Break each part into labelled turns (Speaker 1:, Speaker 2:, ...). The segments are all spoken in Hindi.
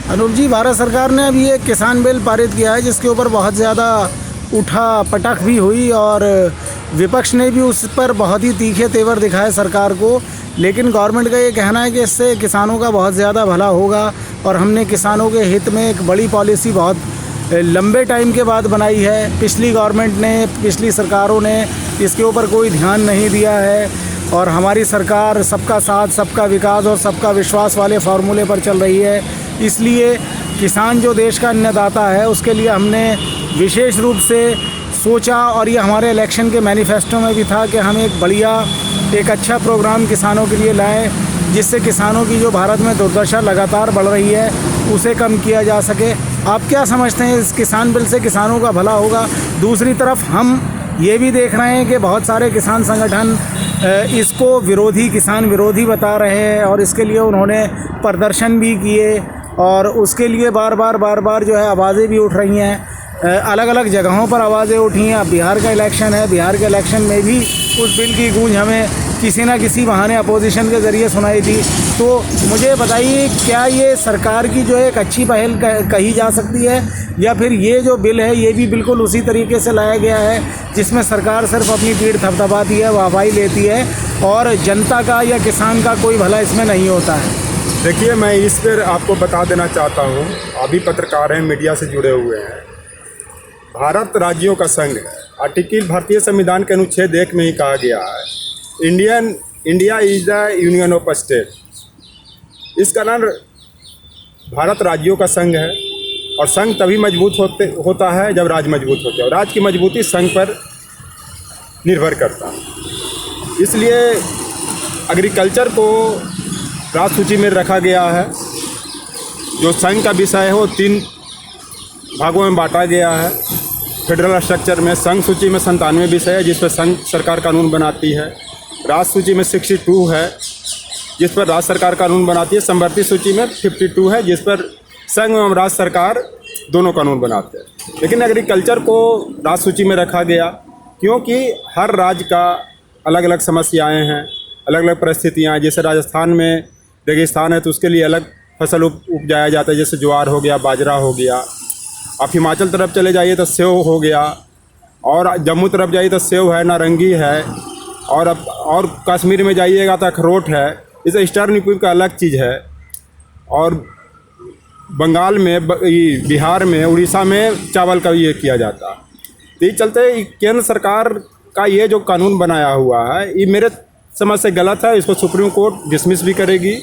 Speaker 1: अनुप जी, भारत सरकार ने अभी एक किसान बिल पारित किया है जिसके ऊपर बहुत ज़्यादा उठा पटक भी हुई और विपक्ष ने भी उस पर बहुत ही तीखे तेवर दिखाए सरकार को। लेकिन गवर्नमेंट का ये कहना है कि इससे किसानों का बहुत ज़्यादा भला होगा और हमने किसानों के हित में एक बड़ी पॉलिसी बहुत लंबे टाइम के बाद बनाई है। पिछली गवर्नमेंट ने, पिछली सरकारों ने इसके ऊपर कोई ध्यान नहीं दिया है और हमारी सरकार सबका साथ, सबका विकास और सबका विश्वास वाले फार्मूले पर चल रही है। इसलिए किसान जो देश का अन्नदाता है उसके लिए हमने विशेष रूप से सोचा और ये हमारे इलेक्शन के मैनिफेस्टो में भी था कि हम एक अच्छा प्रोग्राम किसानों के लिए लाएं जिससे किसानों की जो भारत में दुर्दशा लगातार बढ़ रही है उसे कम किया जा सके। आप क्या समझते हैं, इस किसान बिल से किसानों का भला होगा? दूसरी तरफ हम ये भी देख रहे हैं कि बहुत सारे किसान संगठन इसको किसान विरोधी बता रहे हैं और इसके लिए उन्होंने प्रदर्शन भी किए और उसके लिए बार बार जो है आवाज़ें भी उठ रही हैं। अलग अलग जगहों पर आवाज़ें उठी हैं। अब बिहार का इलेक्शन है, बिहार के इलेक्शन में भी उस बिल की गूंज हमें किसी न किसी बहाने अपोजिशन के ज़रिए सुनाई थी। तो मुझे बताइए, क्या ये सरकार की जो एक अच्छी पहल कही जा सकती है या फिर ये जो बिल है ये भी बिल्कुल उसी तरीके से लाया गया है जिसमें सरकार सिर्फ अपनी पीठ थपथपाती है, वाहवाही लेती है और जनता का या किसान का कोई भला इसमें नहीं होता है?
Speaker 2: देखिए, मैं इस पर आपको बता देना चाहता हूँ, अभी पत्रकार हैं, मीडिया से जुड़े हुए हैं। भारत राज्यों का संघ है। आर्टिकल भारतीय संविधान के अनुच्छेद 1 में ही कहा गया है, India is the union of state. इस कारण भारत राज्यों का संघ है और संघ तभी मजबूत होता है जब राज्य मजबूत होते हैं और राज्य की मजबूती संघ पर निर्भर करता है। इसलिए एग्रीकल्चर को राज्य सूची में रखा गया है। जो संघ का विषय है वो 3 भागों में बांटा गया है। फेडरल स्ट्रक्चर में संघ सूची में 97 विषय है जिस पर संघ सरकार कानून बनाती है। राज्य सूची में 62 है जिस पर राज्य सरकार कानून बनाती है। समवर्ती सूची में 52 है जिस पर संघ एवं राज्य सरकार दोनों कानून बनाते हैं। लेकिन एग्रीकल्चर को राज्य सूची में रखा गया क्योंकि हर राज्य का अलग अलग समस्याएं हैं, अलग अलग परिस्थितियाँ हैं। जैसे राजस्थान में रेगिस्तान है तो उसके लिए अलग फसल उपजाया जाता है, जैसे ज्वार हो गया, बाजरा हो गया। आप हिमाचल तरफ चले जाइए तो सेव हो गया और जम्मू तरफ जाइए तो सेव है, नारंगी है और कश्मीर में जाइएगा तो अखरोट है। इसे ईस्टर्न यूपी का अलग चीज़ है और बंगाल में, बिहार में, उड़ीसा में चावल का ये किया जाता। तो ये चलते केंद्र सरकार का ये जो कानून बनाया हुआ है ये मेरे समझ से गलत है। इसको सुप्रीम कोर्ट डिसमिस भी करेगी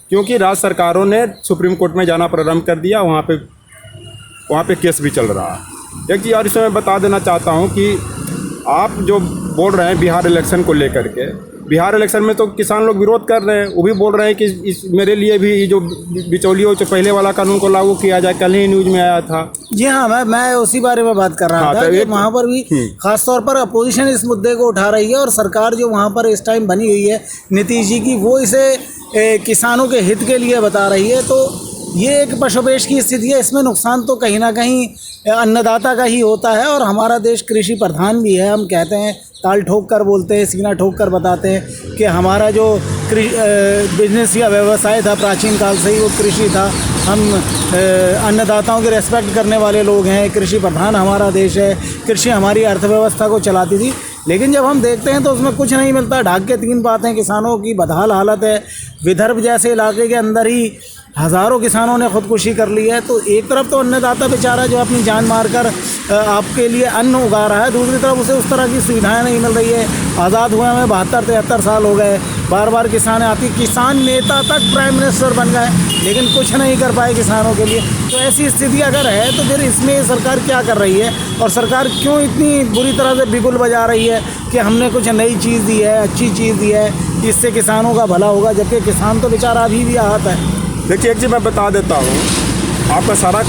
Speaker 2: क्योंकि राज्य सरकारों ने सुप्रीम कोर्ट में जाना प्रारंभ कर दिया। वहाँ पे केस भी चल रहा है। एक चीज़ और इसमें मैं बता देना चाहता हूँ कि आप जो बोल रहे हैं बिहार इलेक्शन को लेकर के, बिहार इलेक्शन में तो किसान लोग विरोध कर रहे हैं। वो भी बोल रहे हैं कि मेरे लिए भी जो बिचौलियों से पहले वाला कानून को लागू किया जाए। कल ही न्यूज़ में आया था। जी
Speaker 1: हाँ, मैं उसी बारे में बात कर रहा था कि वहाँ पर भी खासतौर पर अपोजिशन इस मुद्दे को उठा रही है और सरकार जो वहाँ पर इस टाइम बनी हुई है नीतीश जी की, वो इसे किसानों के हित के लिए बता रही है। तो ये एक पशुपेश की स्थिति है। इसमें नुकसान तो कहीं ना कहीं अन्नदाता का ही होता है और हमारा देश कृषि प्रधान भी है। हम कहते हैं, ताल ठोक कर बोलते हैं, सीना ठोक कर बताते हैं कि हमारा जो बिजनेस या व्यवसाय था प्राचीन काल से ही वो कृषि था। हम अन्नदाताओं की रेस्पेक्ट करने वाले लोग हैं। कृषि प्रधान हमारा देश है। कृषि हमारी अर्थव्यवस्था को चलाती थी। लेकिन जब हम देखते हैं तो उसमें कुछ नहीं मिलता। ढाक के 3 बातें, किसानों की बदहाल हालत है। विदर्भ जैसे इलाके के अंदर ही हज़ारों किसानों ने खुदकुशी कर ली है। तो एक तरफ तो अन्नदाता बेचारा जो अपनी जान मारकर आपके लिए अन्न उगा रहा है, दूसरी तरफ उसे उस तरह की सुविधाएं नहीं मिल रही है। आज़ाद हुए हमें 72-73 साल हो गए। बार किसान नेता तक प्राइम मिनिस्टर बन गए लेकिन कुछ नहीं कर पाए किसानों के लिए। तो ऐसी स्थिति अगर है तो फिर इसमें सरकार क्या कर रही है और सरकार क्यों इतनी बुरी तरह से बिगुल बजा रही है कि हमने कुछ नई चीज़ दी है, अच्छी चीज़ दी है, इससे किसानों का भला होगा, जबकि किसान तो बेचारा अभी भी आहत है।
Speaker 2: देखिए, एक चीज़ मैं बता देता हूँ, आपका सारा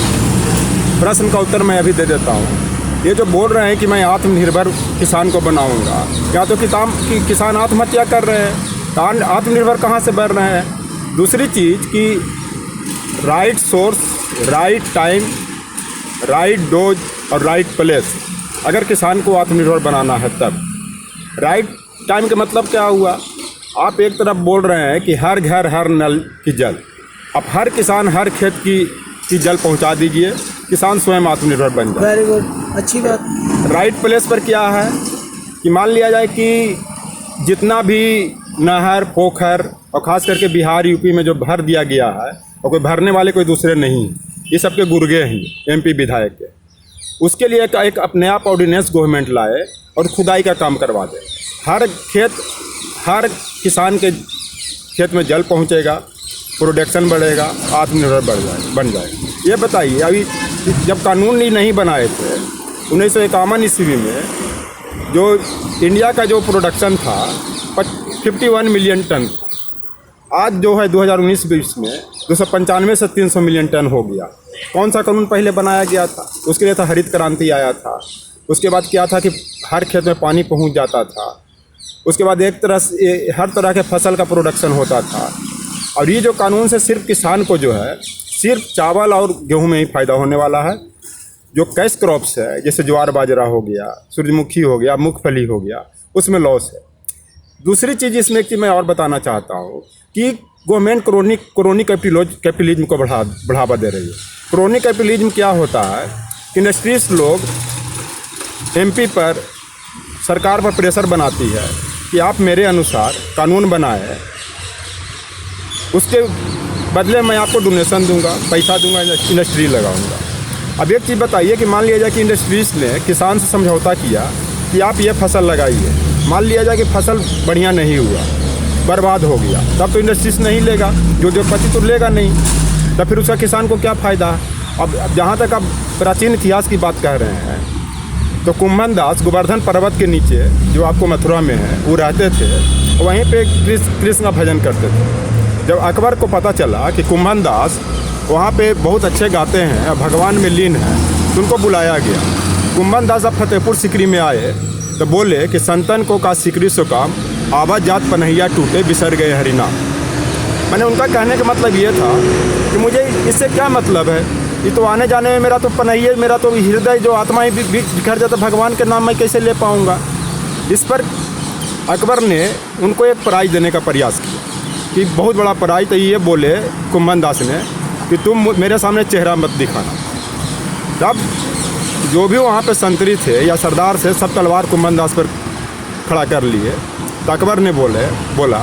Speaker 2: प्रश्न का उत्तर मैं अभी दे देता हूँ। ये जो बोल रहे हैं कि मैं आत्मनिर्भर किसान को बनाऊंगा, या तो किसान आत्महत्या कर रहे हैं। आत्मनिर्भर कहाँ से बन रहे हैं? दूसरी चीज़ कि right source, right time, right dose और राइट प्लेस। अगर किसान को आत्मनिर्भर बनाना है तब राइट टाइम का मतलब क्या हुआ? आप एक तरफ बोल रहे हैं कि हर घर हर नल की जल। अब हर किसान हर खेत की कि जल पहुंचा दीजिए, किसान स्वयं आत्मनिर्भर बन जाए।
Speaker 1: वेरी गुड, अच्छी बात।
Speaker 2: राइट प्लेस पर क्या है कि मान लिया जाए कि जितना भी नहर पोखर और ख़ास करके बिहार यूपी में जो भर दिया गया है, और कोई भरने वाले कोई दूसरे नहीं, ये सबके गुर्गे हैं एमपी विधायक के। उसके लिए एक अपने आप ऑर्डिनेंस गवर्नमेंट लाए और खुदाई का काम करवा दे। हर किसान के खेत में जल पहुंचेगा, प्रोडक्शन बढ़ेगा, आत्मनिर्भर बन जाएगा। ये बताइए, अभी जब कानून ही नहीं बनाए थे 1951 ईस्वी में, जो इंडिया का जो प्रोडक्शन था 51 मिलियन टन था। आज जो है 2019-20 में 295 से 300 मिलियन टन हो गया। कौन सा कानून पहले बनाया गया था? उसके लिए था हरित क्रांति आया था। उसके बाद क्या था कि हर खेत में पानी पहुंच जाता था। उसके बाद एक तरह से हर तरह के फसल का प्रोडक्शन होता था। और ये जो कानून से सिर्फ किसान को जो है सिर्फ चावल और गेहूं में ही फ़ायदा होने वाला है। जो कैश क्रॉप्स है, जैसे ज्वार बाजरा हो गया, सूरजमुखी हो गया, मूंगफली हो गया, उसमें लॉस है। दूसरी चीज़ इसमें एक चीज़ मैं और बताना चाहता हूँ कि गवर्नमेंट क्रोनिक कैपिटलिज्म को बढ़ावा दे रही है। क्रोनिक कैपिटलिज्म क्या होता है कि इंडस्ट्रीज लोग एमपी पर, सरकार पर प्रेशर बनाती है कि आप मेरे अनुसार कानून बनाए, उसके बदले मैं आपको डोनेशन दूंगा, पैसा दूंगा, इंडस्ट्री लगाऊंगा। अब एक चीज़ बताइए कि मान लिया जाए कि इंडस्ट्रीज ने किसान से समझौता किया कि आप ये फसल लगाइए, मान लिया जाए कि फसल बढ़िया नहीं हुआ, बर्बाद हो गया, तब तो इंडस्ट्रीज नहीं लेगा, जो पति तो लेगा नहीं, तब फिर उसका किसान को क्या फ़ायदा। अब जहाँ तक आप प्राचीन इतिहास की बात कह रहे हैं, तो कुम्भन दास गोवर्धन पर्वत के नीचे जो आपको मथुरा में है वो रहते थे, वहीं पे कृष्ण का भजन करते थे। जब अकबर को पता चला कि कुम्भन दास वहाँ पे बहुत अच्छे गाते हैं और भगवान में लीन है, तो उनको बुलाया गया। कुम्भन दास अब फतेहपुर सिकरी में आए तो बोले कि संतन को का सिकरी सो काम, आवाज जात पनहिया टूटे बिसर गए हरिनाम। मैंने उनका कहने का मतलब ये था कि मुझे इससे क्या मतलब है, ये तो आने जाने में मेरा तो पनहिए, मेरा तो हृदय जो आत्मा ही बिखर जाता, भगवान के नाम मैं कैसे ले पाऊँगा। इस पर अकबर ने उनको एक प्राइज़ देने का प्रयास किया कि बहुत बड़ा प्राइज़। तो ये बोले कुम्भन दास ने कि तुम मेरे सामने चेहरा मत दिखाना। तब जो भी वहाँ पे संतरी थे या सरदार थे, सब तलवार कुम्भन दास पर खड़ा कर लिए। तो अकबर ने बोला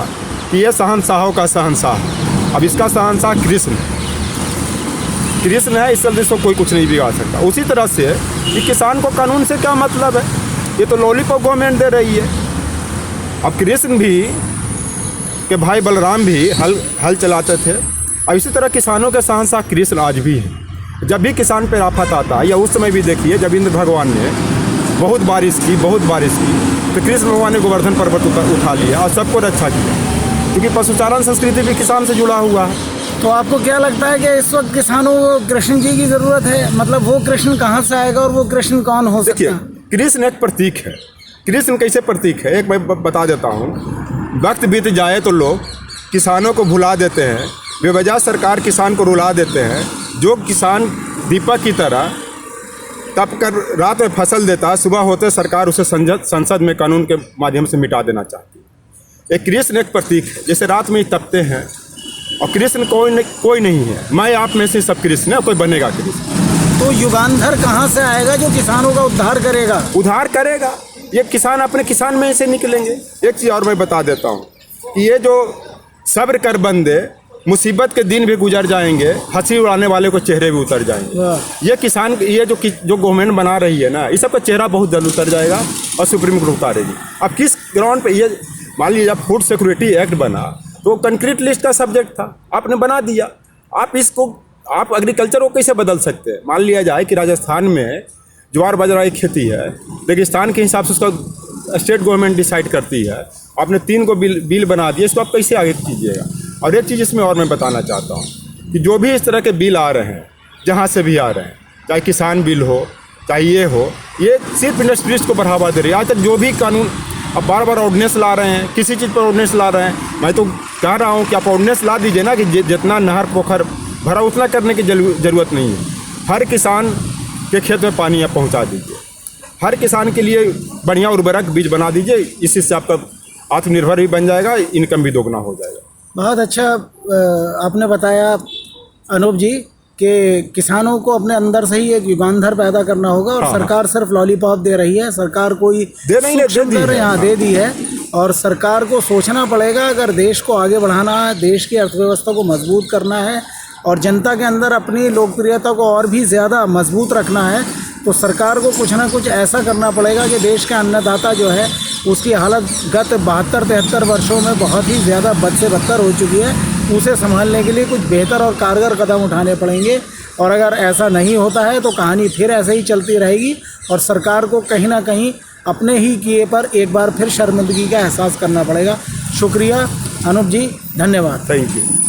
Speaker 2: कि ये शहंशाहों का शहंशाह, अब इसका शहंशाह कृष्ण है, इस जल्दी से कोई कुछ नहीं बिगाड़ सकता। उसी तरह से कि किसान को कानून से क्या मतलब है, ये तो लॉलीपॉप गवर्नमेंट दे रही है। अब कृष्ण भी के भाई बलराम भी हल चलाते थे, और इसी तरह किसानों के शहंशाह कृष्ण आज भी हैं। जब भी किसान पर आफत आता है, या उस समय भी देखिए जब इंद्र भगवान ने बहुत बारिश की, तो कृष्ण भगवान ने गोवर्धन पर्वत उठा लिया और सबको रक्षा किया, क्योंकि पशुचारण संस्कृति भी किसान से जुड़ा हुआ है।
Speaker 1: तो आपको क्या लगता है कि इस वक्त किसानों को कृष्ण जी की ज़रूरत है? मतलब वो कृष्ण कहाँ से आएगा और वो कृष्ण कौन हो सकता है?
Speaker 2: कृष्ण एक प्रतीक है। कृष्ण कैसे प्रतीक है, एक मैं बता देता हूँ। वक्त बीत जाए तो लोग किसानों को भुला देते हैं, बेवजह सरकार किसान को रुला देते हैं। जो किसान दीपक की तरह तप कर रात में फसल देता है, सुबह होते सरकार उसे संसद में कानून के माध्यम से मिटा देना चाहती है। एक कृष्ण एक प्रतीक है, जैसे रात में ही तपते हैं, और कृष्ण कोई नहीं है, मैं आप में से सब कृष्ण है, कोई बनेगा कृष्ण।
Speaker 1: तो युगांधर कहाँ से आएगा जो किसानों का उद्धार करेगा?
Speaker 2: ये किसान अपने किसान में से निकलेंगे। एक चीज़ और मैं बता देता हूँ कि ये जो सब्र कर बंदे, मुसीबत के दिन भी गुजर जाएंगे, हंसी उड़ाने वाले को चेहरे भी उतर जाएंगे। ये किसान, ये जो गवर्नमेंट बना रही है ना, इस सब का चेहरा बहुत जल्द उतर जाएगा और सुप्रीम कोर्ट उतारेगी। अब किस ग्राउंड पे ये, मान लीजिए जब फूड सिक्योरिटी एक्ट बना तो कंक्रीट लिस्ट का सब्जेक्ट था, आपने बना दिया। आप एग्रीकल्चर को कैसे बदल सकते हैं? मान लिया जाए कि राजस्थान में ज्वार बाजरा की खेती है, रेगिस्तान के हिसाब से उसका स्टेट गवर्नमेंट डिसाइड करती है। आपने 3 को बिल बना दिए, इसको आप कैसे आगे कीजिएगा? और एक चीज़ इसमें और मैं बताना चाहता हूँ कि जो भी इस तरह के बिल आ रहे हैं, जहाँ से भी आ रहे हैं, चाहे किसान बिल हो, चाहे ये हो, ये सिर्फ इंडस्ट्रीज को बढ़ावा दे रही है। आज तक जो भी कानून, अब बार ऑर्डिनेंस ला रहे हैं, किसी चीज़ पर ऑर्डिनेंस ला रहे हैं। मैं तो कह रहा हूँ कि आप ऑर्डिनेंस ला दीजिए ना, कि जितना नहर पोखर भरा उतना करने की ज़रूरत नहीं है। हर किसान के खेत में पानी आप पहुँचा दीजिए, हर किसान के लिए बढ़िया उर्वरक बीज बना दीजिए, इसी से आपका आत्मनिर्भर भी बन जाएगा, इनकम भी दोगुना हो जाएगा।
Speaker 1: बहुत अच्छा आपने बताया अनूप जी। कि किसानों को अपने अंदर से ही एक युगांधर पैदा करना होगा और सरकार सिर्फ लॉलीपॉप दे रही है। सरकार कोई
Speaker 2: दे नहीं,
Speaker 1: सुख सुंदर यहाँ दे दी है और सरकार को सोचना पड़ेगा, अगर देश को आगे बढ़ाना है, देश की अर्थव्यवस्था को मजबूत करना है और जनता के अंदर अपनी लोकप्रियता को और भी ज़्यादा मजबूत रखना है, तो सरकार को कुछ ना कुछ ऐसा करना पड़ेगा कि देश का अन्नदाता जो है उसकी हालत गत 72-73 वर्षों में बहुत ही ज़्यादा बद से बदतर हो चुकी है। उसे संभालने के लिए कुछ बेहतर और कारगर कदम उठाने पड़ेंगे और अगर ऐसा नहीं होता है तो कहानी फिर ऐसे ही चलती रहेगी और सरकार को कहीं ना कहीं अपने ही किए पर एक बार फिर शर्मिंदगी का एहसास करना पड़ेगा। शुक्रिया अनूप जी, धन्यवाद।
Speaker 2: Thank you.